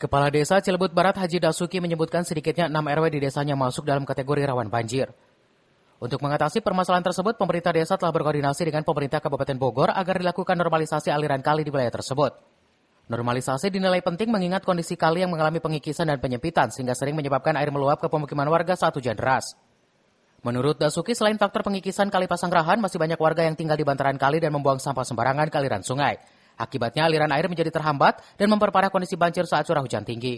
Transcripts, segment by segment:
Kepala Desa Cilebut Barat Haji Dasuki menyebutkan sedikitnya 6 RW di desanya masuk dalam kategori rawan banjir. Untuk mengatasi permasalahan tersebut, pemerintah desa telah berkoordinasi dengan pemerintah Kabupaten Bogor agar dilakukan normalisasi aliran kali di wilayah tersebut. Normalisasi dinilai penting mengingat kondisi kali yang mengalami pengikisan dan penyempitan sehingga sering menyebabkan air meluap ke pemukiman warga saat hujan deras. Menurut Dasuki, selain faktor pengikisan Kali Pasanggerahan, masih banyak warga yang tinggal di bantaran kali dan membuang sampah sembarangan ke aliran sungai. Akibatnya aliran air menjadi terhambat dan memperparah kondisi banjir saat curah hujan tinggi.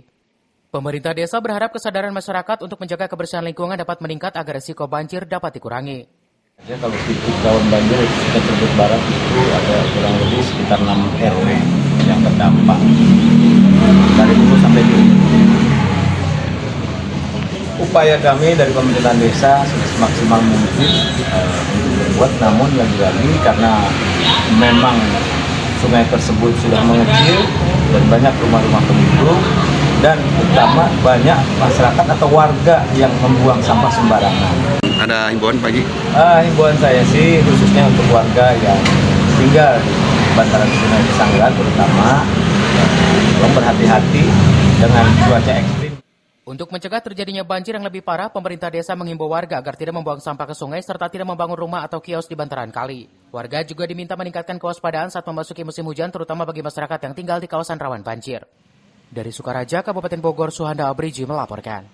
Pemerintah desa berharap kesadaran masyarakat untuk menjaga kebersihan lingkungan dapat meningkat agar risiko banjir dapat dikurangi. Ya, kalau titik rawan banjir di Cilebut Barat itu ada kurang lebih sekitar 6 RW yang terdampak dari hulu sampai hilir. Upaya kami dari pemerintahan desa semaksimal mungkin untuk berbuat, namun lagi-lagi karena memang sungai tersebut sudah mengecil dan banyak rumah-rumah penduduk dan terutama banyak masyarakat atau warga yang membuang sampah sembarangan. Ada himbauan pagi? Himbauan saya sih khususnya untuk warga yang tinggal di bantaran Sungai Pasanggerahan terutama berhati-hati dengan cuaca ekstrim. Untuk mencegah terjadinya banjir yang lebih parah, pemerintah desa mengimbau warga agar tidak membuang sampah ke sungai serta tidak membangun rumah atau kios di bantaran kali. Warga juga diminta meningkatkan kewaspadaan saat memasuki musim hujan terutama bagi masyarakat yang tinggal di kawasan rawan banjir. Dari Sukaraja, Kabupaten Bogor, Suhanda Abriji melaporkan.